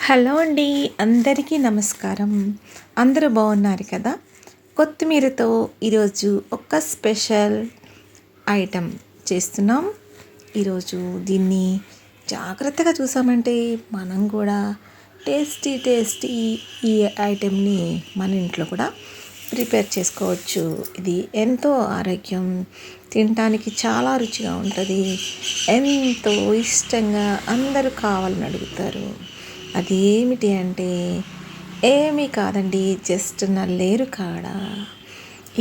Hello అండి, అందరికీ నమస్కారం. అందరూ బాగున్నారు కదా? కొత్తిమీరతో ఈరోజు ఒక స్పెషల్ ఐటెం చేస్తున్నాం. ఈరోజు దీన్ని జాగ్రత్తగా చూసామంటే మనం కూడా టేస్టీ ఈ ఐటెంని మన ఇంట్లో కూడా ప్రిపేర్ చేసుకోవచ్చు. ఇది ఎంతో ఆరోగ్యం, తినడానికి చాలా రుచిగా ఉంటుంది, ఎంతో ఇష్టంగా అందరూ కావాలని అడుగుతారు. అది ఏమిటి అంటే ఏమీ కాదండి, జస్ట్ నల్లేరు కాడ.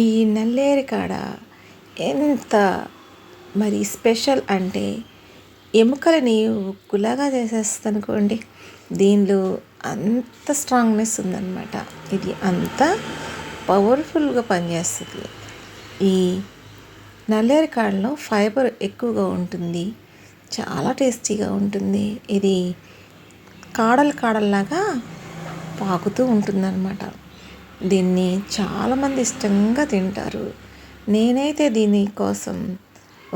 ఈ నల్లేరు కాడ ఎంత మరి స్పెషల్ అంటే ఎముకలని ఉక్కులాగా చేసేస్తుంది అనుకోండి. దీనిలో అంత స్ట్రాంగ్నెస్ ఉందన్నమాట. ఇది అంత పవర్ఫుల్గా పనిచేస్తుంది. ఈ నల్లేరు కాడలో ఫైబర్ ఎక్కువగా ఉంటుంది, చాలా టేస్టీగా ఉంటుంది. ఇది కాడల్లాగా పాకుతూ ఉంటుందన్నమాట. దీన్ని చాలామంది ఇష్టంగా తింటారు. నేనైతే దీనికోసం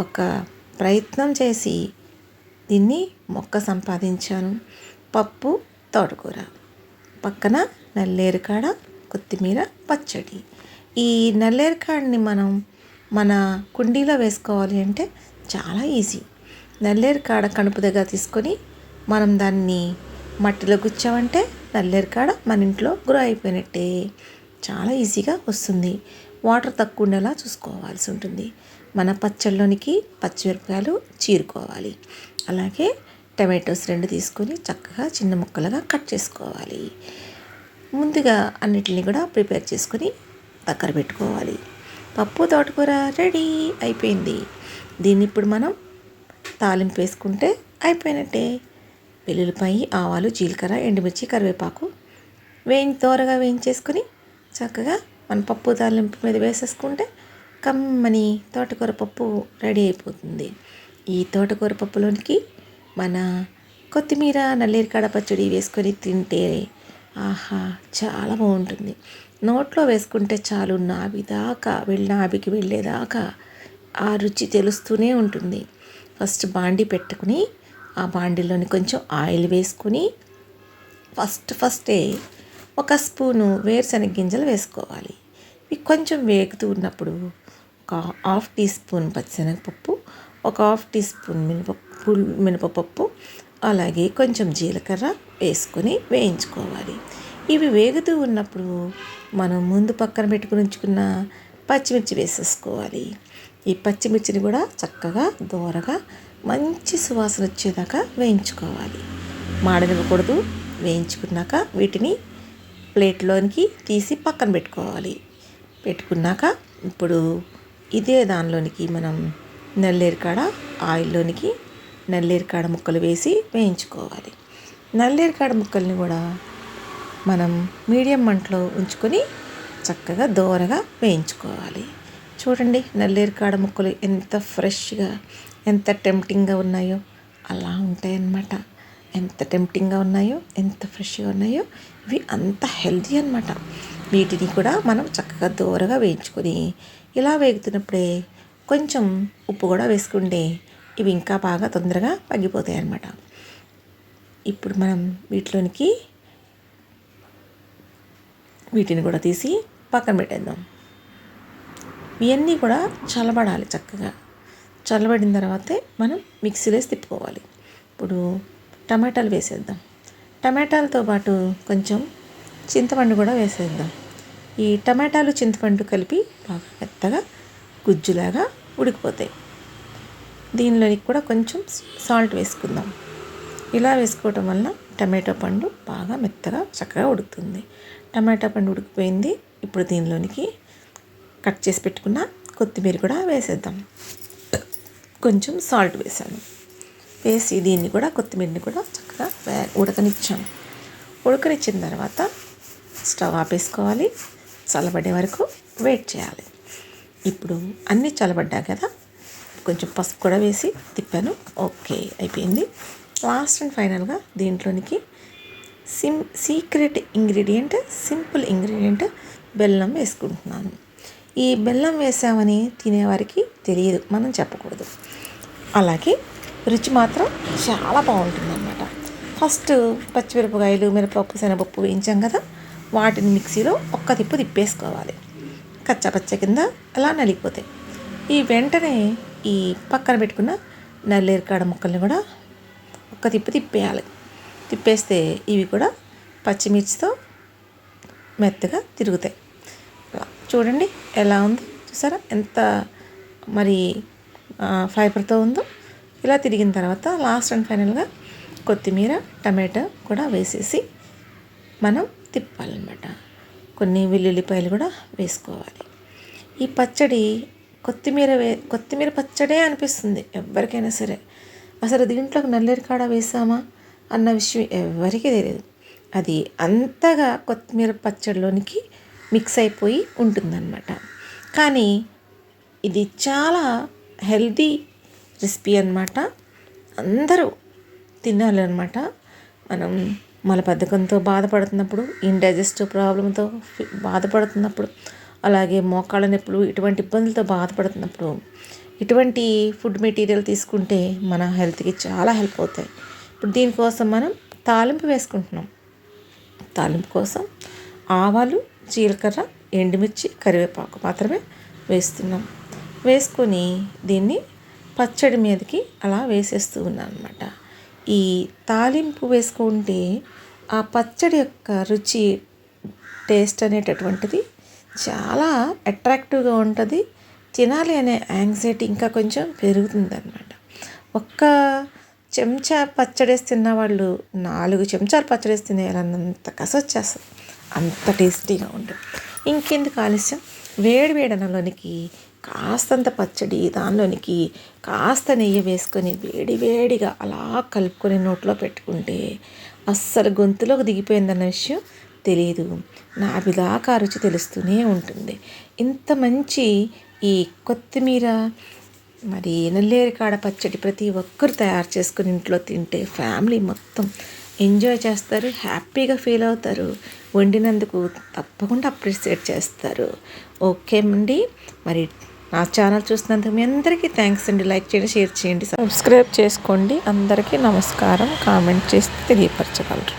ఒక ప్రయత్నం చేసి దీన్ని మొక్క సంపాదించాను. పప్పు, తోటకూర, పక్కన నల్లేరు కాడ, కొత్తిమీర పచ్చడి. ఈ నల్లేరు కాడని మనం మన కుండీలో వేసుకోవాలి అంటే చాలా ఈజీ. నల్లేరు కాడ కణుపు దగ్గర తీసుకొని మనం దాన్ని మట్టిలో గుచ్చామంటే నల్లేరు కాడ మన ఇంట్లో గ్రో అయిపోయినట్టే. చాలా ఈజీగా వస్తుంది. వాటర్ తక్కువ ఉండేలా చూసుకోవాల్సి ఉంటుంది. మన పచ్చళ్ళలోనికి పచ్చిమిరపకాయలు చీరుకోవాలి. అలాగే టమాటోస్ 2 తీసుకొని చక్కగా చిన్న ముక్కలుగా కట్ చేసుకోవాలి. ముందుగా అన్నిటిని కూడా ప్రిపేర్ చేసుకొని దగ్గర పెట్టుకోవాలి. పప్పు, తోటకూర రెడీ అయిపోయింది. దీన్ని ఇప్పుడు మనం తాలింపు వేసుకుంటే అయిపోయినట్టే. వెల్లుల్లిపాయ, ఆవాలు, జీలకర్ర, ఎండుమిర్చి, కరివేపాకు త్వరగా వేయించేసుకొని చక్కగా మన పప్పు తాలింపు మీద వేసేసుకుంటే కమ్మని తోటకూర పప్పు రెడీ అయిపోతుంది. ఈ తోటకూర పప్పులోనికి మన కొత్తిమీర, నల్లేరుకాడ పచ్చడి వేసుకొని తింటే ఆహా చాలా బాగుంటుంది. నోట్లో వేసుకుంటే చాలు, నాభికి వెళ్ళేదాకా ఆ రుచి తెలుస్తూనే ఉంటుంది. ఫస్ట్ బాండి పెట్టుకుని ఆ బాండిలోని కొంచెం ఆయిల్ వేసుకుని ఫస్టే ఒక స్పూను వేరుశనగ గింజలు వేసుకోవాలి. ఇవి కొంచెం వేగుతూ ఉన్నప్పుడు ఒక 1/2 టీ స్పూన్ పచ్చిశనగపప్పు, ఒక 1/2 టీ స్పూన్ మినపపప్పు, అలాగే కొంచెం జీలకర్ర వేసుకొని వేయించుకోవాలి. ఇవి వేగుతూ ఉన్నప్పుడు మనం ముందు పక్కన పెట్టుకుని ఉంచుకున్న పచ్చిమిర్చి వేసేసుకోవాలి. ఈ పచ్చిమిర్చిని కూడా చక్కగా దోరగా మంచి సువాసన వచ్చేదాకా వేయించుకోవాలి. మాడనివ్వకూడదు. వేయించుకున్నాక వీటిని ప్లేట్లోనికి తీసి పక్కన పెట్టుకున్నాక ఇప్పుడు ఇదే దానిలోనికి మనం నల్లేరుకాడ ఆయిల్లోనికి నల్లేరుకాడ ముక్కలు వేసి వేయించుకోవాలి. నల్లేరుకాడ ముక్కల్ని కూడా మనం మీడియం మంటలో ఉంచుకొని చక్కగా దోరగా వేయించుకోవాలి. చూడండి, నల్లేరుకాడ ముక్కలు ఎంత ఫ్రెష్గా, ఎంత టెంప్టింగ్గా ఉన్నాయో అలా ఉంటాయన్నమాట. ఎంత టెంప్టింగ్గా ఉన్నాయో, ఎంత ఫ్రెష్గా ఉన్నాయో, ఇవి అంత హెల్తీ అన్నమాట. వీటిని కూడా మనం చక్కగా దోరగా వేయించుకొని ఇలా వేగుతున్నప్పుడే కొంచెం ఉప్పు కూడా వేసుకుంటే ఇవి ఇంకా బాగా తొందరగా పగిపోతాయి అన్నమాట. ఇప్పుడు మనం వీటిని కూడా తీసి పక్కన పెట్టేద్దాం. ఇవన్నీ కూడా చల్లబడాలి. చక్కగా చల్లబడిన తర్వాతే మనం మిక్సీలో వేసి తిప్పుకోవాలి. ఇప్పుడు టమాటాలు వేసేద్దాం. టమాటాలతో పాటు కొంచెం చింతపండు కూడా వేసేద్దాం. ఈ టమాటాలు, చింతపండు కలిపి బాగా మెత్తగా గుజ్జులాగా ఉడికిపోతాయి. దీనిలోనికి కూడా కొంచెం సాల్ట్ వేసుకుందాం. ఇలా వేసుకోవటం వల్ల టమాటో పండు బాగా మెత్తగా చక్కగా ఉడుకుతుంది. టమాటా పండు ఉడికిపోయింది. ఇప్పుడు దీనిలోనికి కట్ చేసి పెట్టుకున్న కొత్తిమీర కూడా వేసేద్దాం. కొంచెం సాల్ట్ వేసి దీన్ని కూడా, కొత్తిమీరని కూడా చక్కగా ఉడకనిచ్చిన తర్వాత స్టవ్ ఆపేసుకోవాలి. చల్లబడే వరకు వెయిట్ చేయాలి. ఇప్పుడు అన్నీ చల్లబడ్డా కదా, కొంచెం పసుపు కూడా వేసి తిప్పాను. ఓకే, అయిపోయింది. లాస్ట్ అండ్ ఫైనల్గా దీంట్లోనికి సింపుల్ ఇంగ్రీడియంట్ బెల్లం వేసుకుంటున్నాను. ఈ బెల్లం వేసామని తినేవారికి తెలియదు, మనం చెప్పకూడదు. అలాగే రుచి మాత్రం చాలా బాగుంటుందన్నమాట. ఫస్ట్ పచ్చిమిరపకాయలు, మినపప్పు, శనగపప్పు వేయించాం కదా, వాటిని మిక్సీలో ఒక్క తిప్పు తిప్పేసుకోవాలి. కచ్చాపచ్చ కింద అలా నలిగిపోతాయి. ఈ వెంటనే ఈ పక్కన పెట్టుకున్న నల్లేరుకాడ ముక్కల్ని కూడా ఒక్క తిప్పు తిప్పేయాలి. తిప్పేస్తే ఇవి కూడా పచ్చిమిర్చితో మెత్తగా తిరుగుతాయి. చూడండి ఎలా ఉందో, చూసారా ఎంత మరి ఫైబర్తో ఉందో. ఇలా తిరిగిన తర్వాత లాస్ట్ అండ్ ఫైనల్గా కొత్తిమీర, టమాటో కూడా వేసేసి మనం తిప్పాలన్నమాట. కొన్ని వెల్లుల్లిపాయలు కూడా వేసుకోవాలి. ఈ పచ్చడి కొత్తిమీర పచ్చడే అనిపిస్తుంది ఎవరికైనా సరే. అసలు దీంట్లోకి నల్లేరుకాడ వేసామా అన్న విషయం ఎవరికీ తెలియదు. అది అంతగా కొత్తిమీర పచ్చడిలోనికి మిక్స్ అయిపోయి ఉంటుందన్నమాట. కానీ ఇది చాలా హెల్తీ రెసిపీ అన్నమాట. అందరూ తినాలి అన్నమాట. మనం మలబద్ధకంతో బాధపడుతున్నప్పుడు, ఇండైజెస్టివ్ ప్రాబ్లంతో బాధపడుతున్నప్పుడు, అలాగే మోకాళ్ళ నొప్పులు ఇటువంటి ఇబ్బందులతో బాధపడుతున్నప్పుడు ఇటువంటి ఫుడ్ మెటీరియల్ తీసుకుంటే మన హెల్త్కి చాలా హెల్ప్ అవుతాయి. ఇప్పుడు దీనికోసం మనం తాలింపు వేసుకుంటున్నాం. తాలింపు కోసం ఆవాలు, జీలకర్ర, ఎండుమిర్చి, కరివేపాకు మాత్రమే వేస్తున్నాం. వేసుకొని దీన్ని పచ్చడి మీదకి అలా వేసేస్తూ ఉన్నాను అనమాట. ఈ తాలింపు వేసుకుంటే ఆ పచ్చడి యొక్క రుచి, టేస్ట్ అనేటటువంటిది చాలా అట్రాక్టివ్గా ఉంటుంది. తినాలి అనే యాంగ్జైటీ ఇంకా కొంచెం పెరుగుతుంది అన్నమాట. ఒక్క చెంచా పచ్చడేసి తిన్న వాళ్ళు 4 చెంచాలు పచ్చడేసి తినేయాలన్నంత కసొచ్చేస్తుంది. అంత టేస్టీగా ఉంటుంది. ఇంకెందుకు ఆలస్యం, వేడి అన్నంలోనికి కాస్తంత పచ్చడి, దానిలోనికి కాస్త నెయ్యి వేసుకొని వేడిగా అలా కలుపుకొని నోట్లో పెట్టుకుంటే అస్సలు గొంతులోకి దిగిపోయిందన్న విషయం తెలియదు. నాభిదాకా రుచి తెలుస్తూనే ఉంటుంది. ఇంత మంచి ఈ కొత్తిమీర మరి నల్లేరుకాడ పచ్చడి ప్రతి ఒక్కరు తయారు చేసుకుని ఇంట్లో తింటే ఫ్యామిలీ మొత్తం ఎంజాయ్ చేస్తారు, హ్యాపీగా ఫీల్ అవుతారు. వండినందుకు తప్పకుండా అప్రిషియేట్ చేస్తారు. ఓకే అండి, మరి నా ఛానల్ చూసినందుకు మీ అందరికీ థ్యాంక్స్ అండి. లైక్ చేయండి, షేర్ చేయండి, సబ్స్క్రైబ్ చేసుకోండి. అందరికీ నమస్కారం. కామెంట్ చేసి తెలియపరచగలరు.